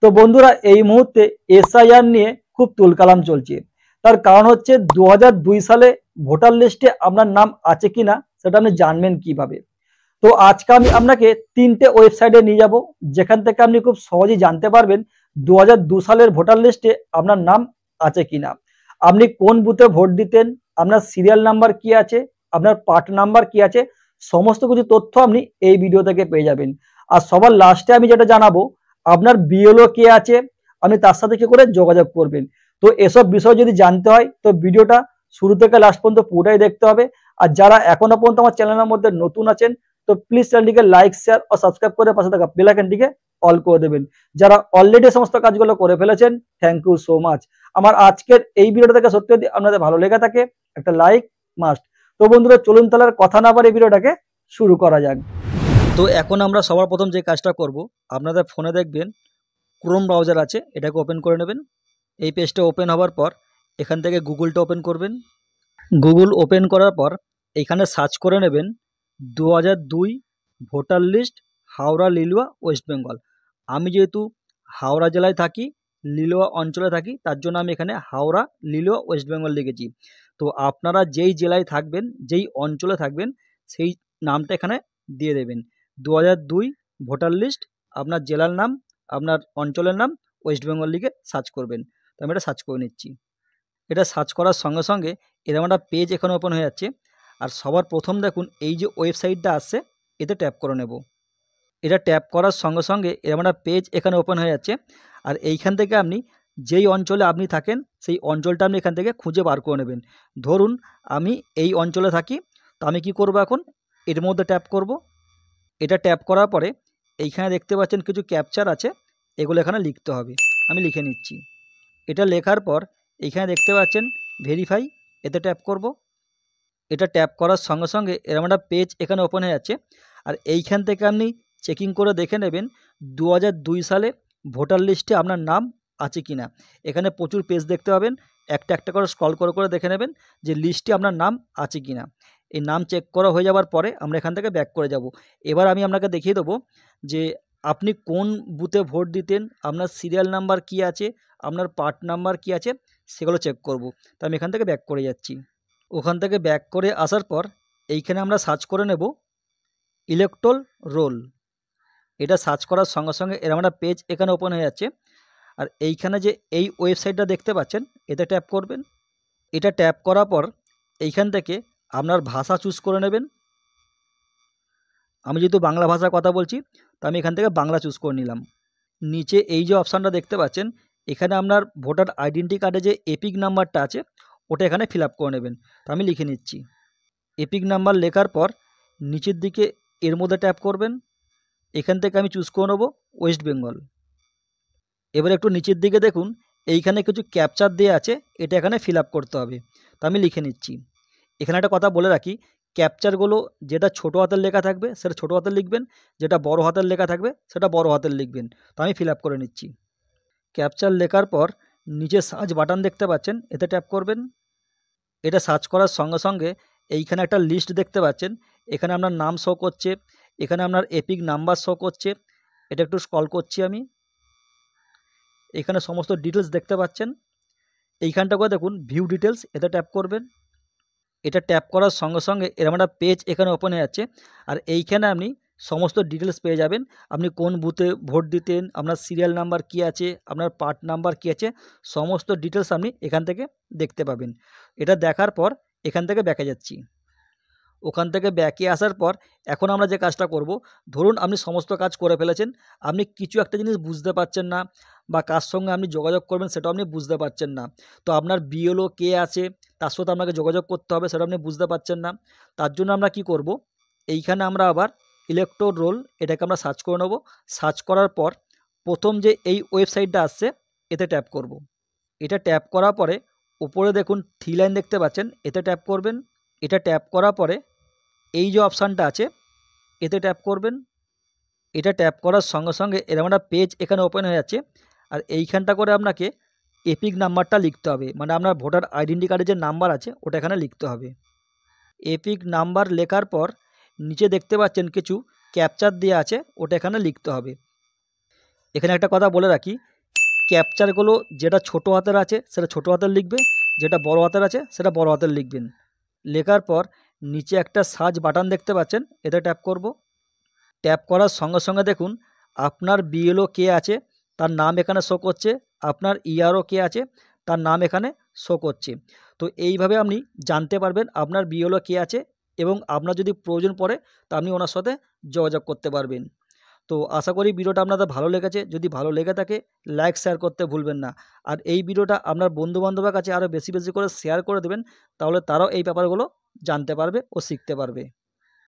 তো বন্ধুরা এই মুহূর্তে এসআইআর নিয়ে খুব তুলকালাম চলছে। তার কারণ হচ্ছে 2002 সালে ভোটার লিস্টে আপনার নাম আছে কিনা সেটা আপনি জানবেন কিভাবে। তো আজকে আমি আপনাকে 3টে ওয়েবসাইটে নিয়ে যাব যেখান থেকে আপনি খুব সহজেই জানতে পারবেন 2002 সালের ভোটার লিস্টে আপনার নাম আছে কিনা, আপনি কোন বুথে ভোট দিতেন, আপনার সিরিয়াল নাম্বার কি আছে, আপনার পার্ট নাম্বার কি আছে, সমস্ত কিছু তথ্য আপনি এই ভিডিও থেকে পেয়ে যাবেন। আর সবার লাস্টে আমি যেটা জানাবো আপনার বিএলও কে আছে, আপনি তার সাথে কি করে যোগাযোগ করবেন। তো এসব বিষয় যদি জানতে হয় তো ভিডিওটা শুরু থেকে লাস্ট পর্যন্ত পুরোটাই দেখতে হবে। আর যারা এখনো পর্যন্ত আমার চ্যানেলের মধ্যে নতুন আছেন তো প্লিজ চ্যানেলটিকে লাইক শেয়ার ও সাবস্ক্রাইব করে পাশে থাকা বেল আইকনটিকে অল করে দেবেন। যারা অলরেডি সমস্ত কাজগুলো করে ফেলেছেন থ্যাংক ইউ সো মাচ। আমার আজকের এই ভিডিওটা থেকে সত্যি যদি আপনাদের ভালো লেগে থাকে একটা লাইক মাস্ট। তো বন্ধুরা চলুন তাহলে আর কথা না বাড়িয়ে ভিডিওটাকে শুরু করা যাক। তো এখন আমরা সবার প্রথম যে কাজটা করব, আপনাদের ফোনে দেখবেন ক্রোম ব্রাউজার আছে, এটাকে ওপেন করে নেবেন। এই পেজটা ওপেন হওয়ার পর এখান থেকে গুগলটা ওপেন করবেন। গুগল ওপেন করার পর এখানে সার্চ করে নেবেন 2002 ভোটার লিস্ট হাওড়া লিলুয়া ওয়েস্ট বেঙ্গল। আমি যেহেতু হাওড়া জেলায় থাকি, লিলুয়া অঞ্চলে থাকি, তার জন্য আমি এখানে হাওড়া লিলুয়া ওয়েস্ট বেঙ্গল লিখেছি। তো আপনারা যেই জেলায় থাকবেন, যেই অঞ্চলে থাকবেন সেই নামটা এখানে দিয়ে দেবেন। 2002 ভোটার লিস্ট, আপনার জেলার নাম, আপনার অঞ্চলের নাম, ওয়েস্ট বেঙ্গল লিখে সার্চ করবেন। তো আমি এটা সার্চ করে নিচ্ছি। এটা সার্চ করার সঙ্গে সঙ্গে এরকম একটা পেজ এখানে ওপেন হয়ে যাচ্ছে। আর সবার প্রথম দেখুন এই যে ওয়েবসাইটটা আসছে এতে ট্যাপ করে নেব। এটা ট্যাপ করার সঙ্গে সঙ্গে এরকম একটা পেজ এখানে ওপেন হয়ে যাচ্ছে। আর এইখান থেকে আপনি যেই অঞ্চলে আপনি থাকেন সেই অঞ্চলটা আপনি এখান থেকে খুঁজে বার করে নেবেন। ধরুন আমি এই অঞ্চলে থাকি, তো আমি কি করব, এখন এর মধ্যে ট্যাপ করব। এটা ট্যাপ করার পরে এইখানে দেখতে পাচ্ছেন কিছু ক্যাপচার আছে, এগুলো এখানে লিখতে হবে। আমি লিখে নিচ্ছি। এটা লেখার পর এইখানে দেখতে পাচ্ছেন ভেরিফাই, এতে ট্যাপ করব। এটা ট্যাপ করার সঙ্গে সঙ্গে এরকম একটা পেজ এখানে ওপেন হয়ে যাচ্ছে। আর এইখান থেকে আপনি চেকিং করে দেখে নেবেন 2002 সালে ভোটার লিস্টে আপনার নাম আছে কি না। এখানে প্রচুর পেজ দেখতে পাবেন, একটা একটা করে স্ক্রল করে করে দেখে নেবেন যে লিস্টে আপনার নাম আছে কি না। এই নাম চেক করা হয়ে যাওয়ার পরে আমরা এখান থেকে ব্যাক করে যাব। এবার আমি আপনাকে দেখিয়ে দেবো যে আপনি কোন বুথে ভোট দিতেন, আপনার সিরিয়াল নাম্বার কি আছে, আপনার পার্ট নাম্বার কি আছে, সেগুলো চেক করব। তো আমি এখান থেকে ব্যাক করে যাচ্ছি। ওখান থেকে ব্যাক করে আসার পর এইখানে আমরা সার্চ করে নেব ইলেকটোরাল রোল। এটা সার্চ করার সঙ্গে সঙ্গে এরকম একটা পেজ এখানে ওপেন হয়ে যাচ্ছে। আর এইখানে যে এই ওয়েবসাইটটা দেখতে পাচ্ছেন এতে ট্যাপ করবেন। এটা ট্যাপ করার পর এইখান থেকে আপনার ভাষা চুজ করে নেবেন। আমি যেহেতু বাংলা ভাষার কথা বলছি তো আমি এখান থেকে বাংলা চুজ করে নিলাম। নিচে এই যে অপশানটা দেখতে পাচ্ছেন এখানে আপনার ভোটার আইডেন্টি কার্ডে যে এপিক নাম্বারটা আছে ওটা এখানে ফিল আপ করে নেবেন। তো আমি লিখে নিচ্ছি। এপিক নাম্বার লেখার পর নিচের দিকে এর মধ্যে ট্যাপ করবেন। এখান থেকে আমি চুজ করে নেব ওয়েস্ট বেঙ্গল। এবার একটু নিচের দিকে দেখুন এইখানে কিছু ক্যাপচার দেওয়া আছে, এটা এখানে ফিল আপ করতে হবে। তো আমি লিখে নিচ্ছি। এখানে একটা কথা বলে রাখি, ক্যাপচারগুলো যেটা ছোটো হাতের লেখা থাকবে সেটা ছোটো হাতের লিখবেন, যেটা বড় হাতের লেখা থাকবে সেটা বড় হাতের লিখবেন। তো আমি ফিল আপ করে নিচ্ছি। ক্যাপচার লেখার পর নিচে সার্চ বাটন দেখতে পাচ্ছেন, এতে ট্যাপ করবেন। এটা সার্চ করার সঙ্গে সঙ্গে এইখানে একটা লিস্ট দেখতে পাচ্ছেন, এখানে আপনার নাম শো করছে, এখানে আপনার এপিক নাম্বার শো করছে। এটা একটু স্ক্রল করছি আমি, এখানে সমস্ত ডিটেলস দেখতে পাচ্ছেন। এইখানটা করে দেখুন ভিউ ডিটেলস, এতে ট্যাপ করবেন। এটা ট্যাপ করার সঙ্গে সঙ্গে এরকম একটা পেজ এখানে ওপেন হয়ে যাচ্ছে। আর এইখানে আপনি সমস্ত ডিটেলস পেয়ে যাবেন, আপনি কোন বুথে ভোট দিতেন, আপনার সিরিয়াল নাম্বার কি আছে, আপনার পার্ট নাম্বার কি আছে, সমস্ত ডিটেলস আপনি এখান থেকে দেখতে পাবেন। এটা দেখার পর এখান থেকে ব্যাকে যাচ্ছি। ওখান থেকে ব্যাকে আসার পর এখন আমরা যে কাজটা করব, ধরুন আপনি সমস্ত কাজ করে ফেলেছেন, আপনি কিছু একটা জিনিস বুঝতে পারছেন না বা কার সঙ্গে আপনি যোগাযোগ করবেন সেটাও আপনি বুঝতে পারছেন না। তো আপনার বিএলও কে আছে তার সাথে আপনাকে যোগাযোগ করতে হবে, সেটা আপনি বুঝতে পারছেন না। তার জন্য আমরা কি করব, এইখানে আমরা আবার ইলেকটোরাল রোল এটাকে আমরা সার্চ করে নেব। সার্চ করার পর প্রথম যে এই ওয়েবসাইটটা আসছে এতে ট্যাপ করব। এটা ট্যাপ করার পরে উপরে দেখুন 3 লাইন দেখতে পাচ্ছেন, এতে ট্যাপ করবেন। এটা ট্যাপ করার পরে এই যে অপশানটা আছে এতে ট্যাপ করবেন। এটা ট্যাপ করার সঙ্গে সঙ্গে এরকম একটা পেজ এখানে ওপেন হয়ে যাচ্ছে। আর এইখানটা করে আপনাকে এপিক নাম্বারটা লিখতে হবে, মানে আপনার ভোটার আইডেন্টি কার্ডের যে নাম্বার আছে ওটা এখানে লিখতে হবে। এপিক নাম্বার লেখার পর নিচে দেখতে পাচ্ছেন কিছু ক্যাপচার দেওয়া আছে, ওটা এখানে লিখতে হবে। এখানে একটা কথা বলে রাখি, ক্যাপচারগুলো যেটা ছোট হাতের আছে সেটা ছোট হাতের লিখবে, যেটা বড় হাতের আছে সেটা বড় হাতের লিখবেন। লেখার পর নিচে একটা সার্চ বাটন দেখতে পাচ্ছেন, এতে ট্যাপ করব। ট্যাপ করার সঙ্গে সঙ্গে দেখুন আপনার বিএলও কে আছে তার নাম এখানে শো করছে, আপনার ইআরও কে আছে তার নাম এখানে শো করছে। তো এইভাবে আপনি জানতে পারবেন আপনার বিএলও কে আছে, এবং আপনার যদি প্রয়োজন পড়ে তা আপনি ওনার সাথে যোগাযোগ করতে পারবেন। তো আশা করি ভিডিওটা আপনাদের ভালো লেগেছে। যদি ভালো লেগে থাকে লাইক শেয়ার করতে ভুলবেন না। আর এই ভিডিওটা আপনার বন্ধুবান্ধবের কাছে আরও বেশি বেশি করে শেয়ার করে দেবেন, তাহলে তারাও এই ব্যাপারগুলো জানতে পারবে ও শিখতে পারবে।